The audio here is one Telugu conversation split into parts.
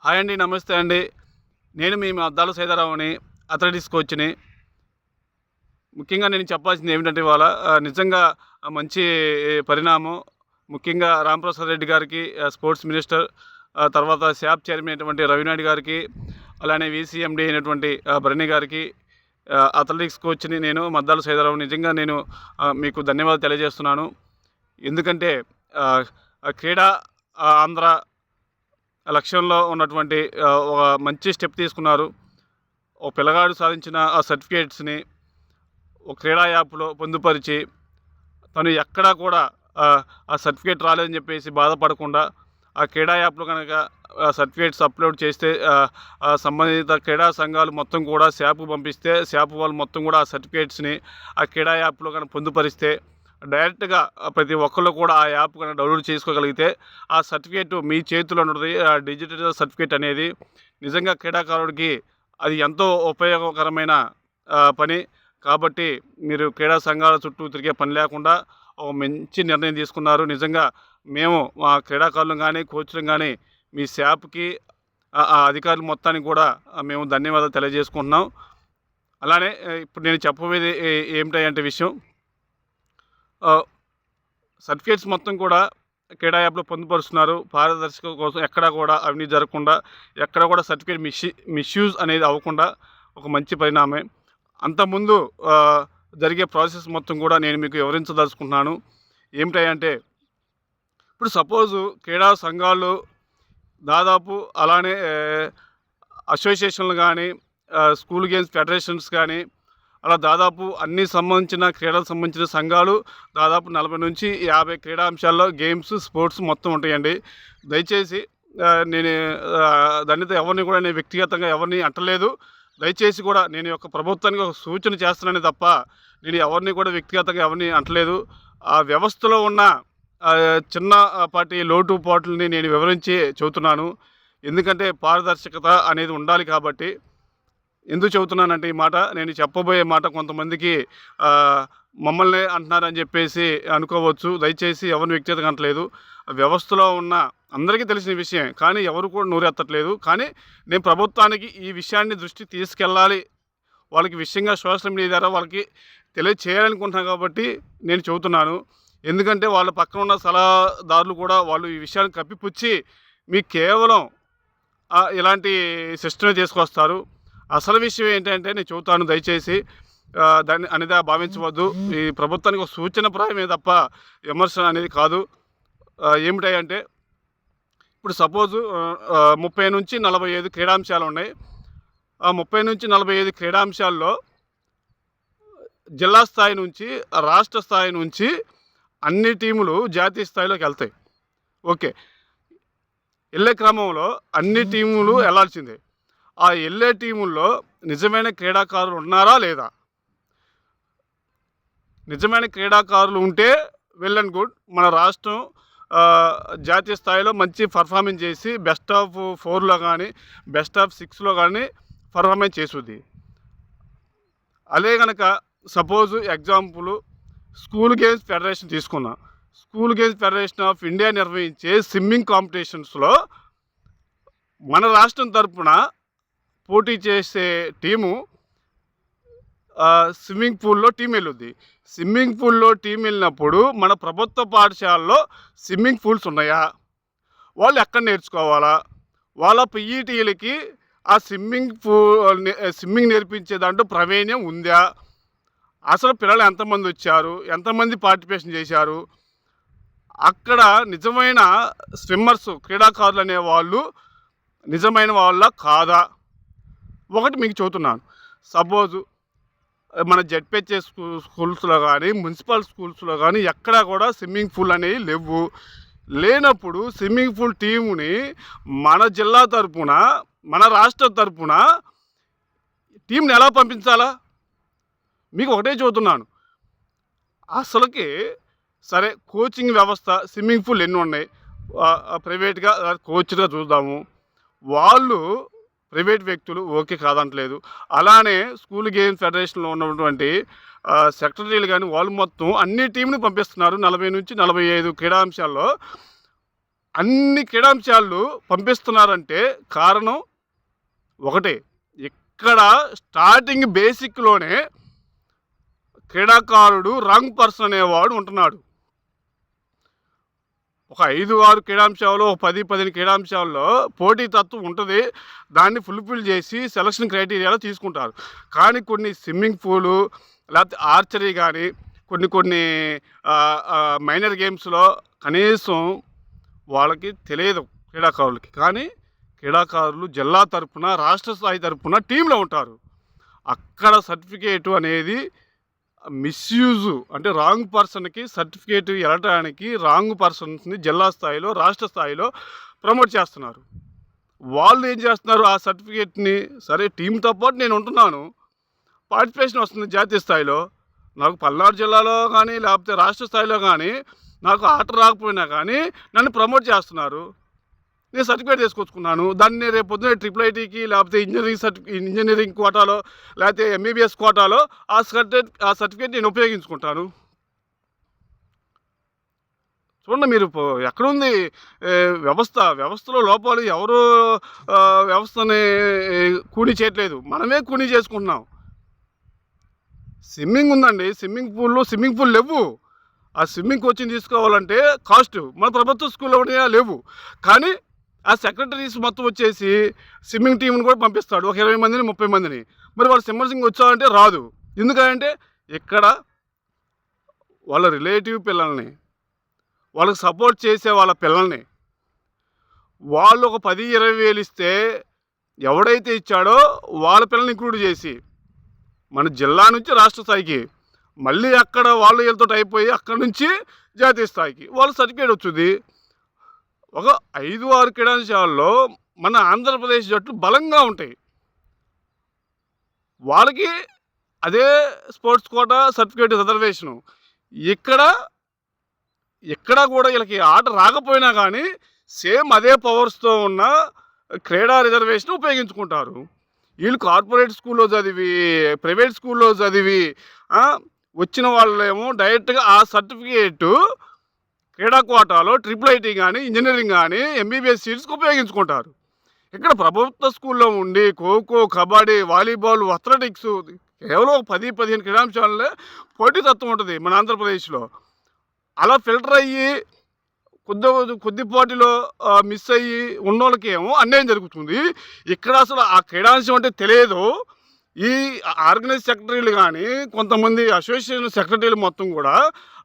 హాయ్ అండి, నమస్తే అండి. నేను మీ అద్దాల సీతారావుని, అథ్లెటిక్స్ కోచ్‌ని. ముఖ్యంగా నేను చెప్పాల్సింది ఏమిటంటే ఇవాళ నిజంగా మంచి పరిణామం. ముఖ్యంగా రాంప్రసాద్ రెడ్డి గారికి, స్పోర్ట్స్ మినిస్టర్, తర్వాత శాప్ చైర్మన్ అయినటువంటి రవినాయుడు గారికి, అలానే వీసీఎండీ అయినటువంటి భరణి గారికి, అథ్లెటిక్స్ కోచ్‌ని నేను మద్దాల సీతారావు. నిజంగా నేను మీకు ధన్యవాదాలు తెలియజేస్తున్నాను. ఎందుకంటే క్రీడా ఆంధ్ర లక్ష్యంలో ఉన్నటువంటి ఒక మంచి స్టెప్ తీసుకున్నారు. ఒక పిల్లగాడు సాధించిన ఆ సర్టిఫికేట్స్ని ఒక క్రీడా యాప్లో పొందుపరిచి, తను ఎక్కడా కూడా ఆ సర్టిఫికేట్ రాలేదని చెప్పేసి బాధపడకుండా ఆ క్రీడా యాప్లో కనుక సర్టిఫికేట్స్ అప్లోడ్ చేస్తే సంబంధిత క్రీడా సంఘాలు మొత్తం కూడా శాప్కు పంపిస్తే, శాప్ వాళ్ళు మొత్తం కూడా ఆ సర్టిఫికేట్స్ని ఆ క్రీడా యాప్లో కనుక పొందుపరిస్తే డైరెక్ట్గా ప్రతి ఒక్కళ్ళు కూడా ఆ యాప్ కనుక డౌన్లోడ్ చేసుకోగలిగితే ఆ సర్టిఫికేట్ మీ చేతిలో ఉంటుంది. ఆ డిజిటల్ సర్టిఫికేట్ అనేది నిజంగా క్రీడాకారుడికి అది ఎంతో ఉపయోగకరమైన పని. కాబట్టి మీరు క్రీడా సంఘాల చుట్టూ తిరిగే పని లేకుండా ఒక మంచి నిర్ణయం తీసుకున్నారు. నిజంగా మేము మా క్రీడాకారులను కానీ, కోచ్లను కానీ, మీ శాప్కి, ఆ అధికారులు మొత్తానికి కూడా మేము ధన్యవాదాలు తెలియజేసుకుంటున్నాం. అలానే ఇప్పుడు నేను చెప్పబోయేది ఏమిటంటే విషయం, సర్టిఫికేట్స్ మొత్తం కూడా క్రీడా యాప్లో పొందుపరుస్తున్నారు. పారదర్శకత కోసం ఎక్కడా కూడా అవినీతి జరగకుండా, ఎక్కడ కూడా సర్టిఫికేట్ మిస్యూజ్ అనేది అవ్వకుండా ఒక మంచి పరిణామమే. అంతకుముందు జరిగే ప్రాసెస్ మొత్తం కూడా నేను మీకు వివరించదలుచుకుంటున్నాను. ఏమిటంటే ఇప్పుడు సపోజు క్రీడా సంఘాలు దాదాపు, అలానే అసోసియేషన్లు కానీ, స్కూల్ గేమ్స్ ఫెడరేషన్స్ కానీ, అలా దాదాపు అన్ని సంబంధించిన క్రీడలకు సంబంధించిన సంఘాలు దాదాపు 40 నుంచి 50 క్రీడాంశాల్లో గేమ్స్, స్పోర్ట్స్ మొత్తం ఉంటాయండి. దయచేసి నేను దానితో ఎవరిని కూడా నేను వ్యక్తిగతంగా ఎవరిని అంటలేదు. దయచేసి కూడా నేను యొక్క ప్రభుత్వానికి ఒక సూచన చేస్తున్నానే తప్ప నేను ఎవరిని కూడా వ్యక్తిగతంగా ఎవరిని అంటలేదు. ఆ వ్యవస్థలో ఉన్న చిన్నపాటి లోటుపాట్లని నేను వివరించి చెబుతున్నాను. ఎందుకంటే పారదర్శకత అనేది ఉండాలి. కాబట్టి ఎందుకు చెబుతున్నానంటే ఈ మాట, నేను చెప్పబోయే మాట కొంతమందికి మమ్మల్ని అంటున్నారని చెప్పేసి అనుకోవచ్చు. దయచేసి ఎవరిని వ్యక్తిగతంగా అంటలేదు. వ్యవస్థలో ఉన్న అందరికీ తెలిసిన విషయం, కానీ ఎవరు కూడా నోరెత్తట్లేదు. కానీ నేను ప్రభుత్వానికి ఈ విషయాన్ని దృష్టి తీసుకెళ్ళాలి, వాళ్ళకి విషయంగా సోషల్ మీడియా ద్వారా వాళ్ళకి తెలియచేయాలనుకుంటున్నాను. కాబట్టి నేను చెబుతున్నాను. ఎందుకంటే వాళ్ళ పక్కన ఉన్న సలహాదారులు కూడా వాళ్ళు ఈ విషయాన్ని కప్పిపుచ్చి మీకు కేవలం ఇలాంటి సిస్టమే తీసుకొస్తారు. అసలు విషయం ఏంటంటే నేను చెబుతాను. దయచేసి దాన్ని అనేది భావించవద్దు. ఈ ప్రభుత్వానికి ఒక సూచనప్రాయమే తప్ప విమర్శ అనేది కాదు. ఏమిటంటే ఇప్పుడు సపోజు 30 నుంచి 45 క్రీడాంశాలు ఉన్నాయి. ఆ 30 నుంచి 45 క్రీడాంశాల్లో జిల్లా స్థాయి నుంచి, రాష్ట్ర స్థాయి నుంచి అన్ని టీములు జాతీయ స్థాయిలోకి వెళ్తాయి. ఓకే, వెళ్ళే క్రమంలో అన్ని టీములు వెళ్ళాల్సిందే. ఆ వెళ్ళే టీముల్లో నిజమైన క్రీడాకారులు ఉన్నారా లేదా? నిజమైన క్రీడాకారులు ఉంటే వెల్ అండ్ గుడ్. మన రాష్ట్రం జాతీయ స్థాయిలో మంచి పర్ఫార్మెన్స్ చేసి బెస్ట్ ఆఫ్ 4లో కానీ, బెస్ట్ ఆఫ్ 6లో కానీ పర్ఫార్మెన్స్ చేసుద్ది. అదే కనుక suppose example school games federation తీసుకున్నాం. School games federation of India నిర్వహించే స్విమ్మింగ్ కాంపిటీషన్స్లో మన రాష్ట్రం తరఫున పోటీ చేసే టీము స్విమ్మింగ్ పూల్లో టీం వెళ్ళుద్ది. స్విమ్మింగ్ పూల్లో టీం వెళ్ళినప్పుడు మన ప్రభుత్వ పాఠశాలలో స్విమ్మింగ్ పూల్స్ ఉన్నాయా? వాళ్ళు ఎక్కడ నేర్చుకోవాలా? వాళ్ళ పీఈటీలకి ఆ స్విమ్మింగ్ నేర్పించే దాంట్లో ప్రవీణ్యం ఉందా? అసలు పిల్లలు ఎంతమంది వచ్చారు? ఎంతమంది పార్టిసిపేషన్ చేశారు? అక్కడ నిజమైన స్విమ్మర్స్, క్రీడాకారులు అనేవాళ్ళు నిజమైన వాళ్ళ కాదా? ఒకటి మీకు చెబుతున్నాను. సపోజు మన జెడ్పీహెచ్ఏ స్కూల్స్లో కానీ, మున్సిపల్ స్కూల్స్లో కానీ ఎక్కడా కూడా స్విమ్మింగ్ పూల్ అనేవి లేవు. లేనప్పుడు స్విమ్మింగ్ పూల్ టీముని మన జిల్లా తరపున, మన రాష్ట్ర తరపున టీంని ఎలా పంపించాలా? మీకు ఒకటే చెబుతున్నాను. అసలుకి సరే, కోచింగ్ వ్యవస్థ, స్విమ్మింగ్ పూల్ ఎన్ని ఉన్నాయి? ప్రైవేట్గా కోచ్గా చూద్దాము. వాళ్ళు ప్రైవేట్ వ్యక్తులు, ఓకే కాదంటలేదు. అలానే స్కూల్ గేమ్స్ ఫెడరేషన్లో ఉన్నటువంటి సెక్రటరీలు కానీ వాళ్ళు మొత్తం అన్ని టీంని పంపిస్తున్నారు. 40 నుంచి 45 క్రీడాంశాల్లో అన్ని క్రీడాంశాలు పంపిస్తున్నారంటే కారణం ఒకటే, ఇక్కడ స్టార్టింగ్ బేసిక్లోనే క్రీడాకారుడు రాంగ్ పర్సన్ అనేవాడు ఉంటున్నాడు. ఒక 5-6 క్రీడాంశాలు, 10-15 క్రీడాంశాల్లో పోటీతత్వం ఉంటుంది. దాన్ని ఫుల్ఫిల్ చేసి సెలక్షన్ క్రైటీరియాలో తీసుకుంటారు. కానీ కొన్ని స్విమ్మింగ్ పూలు లేకపోతే ఆర్చరీ కానీ కొన్ని మైనర్ గేమ్స్లో కనీసం వాళ్ళకి తెలియదు క్రీడాకారులకి. కానీ క్రీడాకారులు జిల్లా తరపున, రాష్ట్ర స్థాయి తరపున టీంలో ఉంటారు. అక్కడ సర్టిఫికేటు అనేది మిస్యూజ్, అంటే రాంగ్ పర్సన్కి సర్టిఫికేట్ వెళ్ళటానికి రాంగ్ పర్సన్స్ని జిల్లా స్థాయిలో, రాష్ట్ర స్థాయిలో ప్రమోట్ చేస్తున్నారు. వాళ్ళు ఏం చేస్తున్నారు, ఆ సర్టిఫికేట్ని సరే టీంతో పాటు నేను ఉంటున్నాను, పార్టిసిపేషన్ వస్తుంది జాతీయ స్థాయిలో, నాకు పల్నాడు జిల్లాలో కానీ లేకపోతే రాష్ట్ర స్థాయిలో కానీ నాకు ఆట రాకపోయినా కానీ నన్ను ప్రమోట్ చేస్తున్నారు, నేను సర్టిఫికేట్ తీసుకొచ్చుకున్నాను. దాన్ని రేపు పొద్దున్న IIITకి లేకపోతే ఇంజనీరింగ్ కోటాలో లేకపోతే MBBS కోటాలో ఆ సర్టిఫికేట్ నేను ఉపయోగించుకుంటాను. చూడండి మీరు ఎక్కడుంది వ్యవస్థలో లోపాలు. ఎవరు వ్యవస్థని కూనీ చేయట్లేదు, మనమే కూనీ చేసుకుంటున్నాం. స్విమ్మింగ్ ఉందండి, స్విమ్మింగ్ పూల్ లేవు. ఆ స్విమ్మింగ్ కోచింగ్ తీసుకోవాలంటే కాస్ట్ మన ప్రభుత్వ స్కూల్లో లేవు. కానీ ఆ సెక్రటరీస్ మొత్తం వచ్చేసి స్విమ్మింగ్ టీంని కూడా పంపిస్తాడు, ఒక 20 మందిని 30 మందిని. మరి వాళ్ళు స్విమ్మర్సింగ్ వచ్చారంటే రాదు. ఎందుకంటే ఇక్కడ వాళ్ళ రిలేటివ్ పిల్లల్ని, వాళ్ళకి సపోర్ట్ చేసే వాళ్ళ పిల్లల్ని వాళ్ళు ఒక 10-20 వేలు ఇస్తే ఎవడైతే ఇచ్చాడో వాళ్ళ పిల్లల్ని ఇంక్లూడ్ చేసి మన జిల్లా నుంచి రాష్ట్ర స్థాయికి, మళ్ళీ అక్కడ వాళ్ళు వీళ్ళతో అయిపోయి అక్కడ నుంచి జాతీయ స్థాయికి వాళ్ళ సర్టిఫికేట్ వచ్చింది. ఒక 5-6 క్రీడాంశాల్లో మన ఆంధ్రప్రదేశ్ జట్లు బలంగా ఉంటాయి. వాళ్ళకి అదే స్పోర్ట్స్ కోటా సర్టిఫికేట్ రిజర్వేషను. ఇక్కడ కూడా వీళ్ళకి ఆట రాకపోయినా కానీ సేమ్ అదే పవర్స్తో ఉన్న క్రీడా రిజర్వేషన్ ఉపయోగించుకుంటారు. వీళ్ళు కార్పొరేట్ స్కూల్లో చదివి, ప్రైవేట్ స్కూల్లో చదివి వచ్చిన వాళ్ళేమో డైరెక్ట్గా ఆ సర్టిఫికేటు క్రీడా కోటాలో IIIT కానీ ఇంజనీరింగ్ కానీ MBBS సీట్స్కి ఉపయోగించుకుంటారు. ఇక్కడ ప్రభుత్వ స్కూల్లో ఉండి ఖోఖో, కబడ్డీ, వాలీబాల్, అథ్లెటిక్స్ కేవలం 10-15 క్రీడాంశాలనే పోటీతత్వం ఉంటుంది మన ఆంధ్రప్రదేశ్లో. అలా ఫిల్టర్ అయ్యి కొద్దిపాటిలో మిస్ అయ్యి ఉన్నోళ్ళకి ఏమో అన్యాయం జరుగుతుంది. ఇక్కడ అసలు ఆ క్రీడాంశం అంటే తెలియదు. ఈ ఆర్గనైజ్ సెక్రటరీలు కానీ కొంతమంది అసోసియేషన్ సెక్రటరీలు మొత్తం కూడా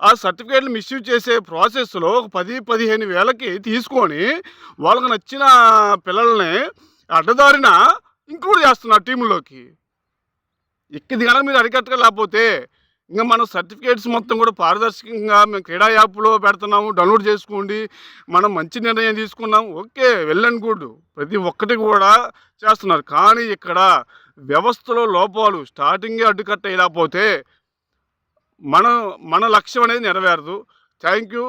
ఆ సర్టిఫికేట్లు మిస్యూజ్ చేసే ప్రాసెస్లో 10-15 వేలకి తీసుకొని వాళ్ళకు నచ్చిన పిల్లల్ని అడ్డదారిన ఇంక్లూడ్ చేస్తున్నారు టీంలోకి. ఇది కనుక మీరు అరికట్టలేకపోతే ఇంకా మన సర్టిఫికేట్స్ మొత్తం కూడా పారదర్శకంగా మేము క్రీడా యాప్లో పెడుతున్నాము, డౌన్లోడ్ చేసుకోండి, మనం మంచి నిర్ణయం తీసుకున్నాం, ఓకే, వెల్ అండ్ గుడ్, ప్రతి ఒక్కటి కూడా చేస్తున్నారు. కానీ ఇక్కడ వ్యవస్థలో లోపాలు స్టార్టింగే అడ్డుకట్ట వేయలేకపోతే మన లక్ష్యం అనేది నెరవేరదు. Thank you.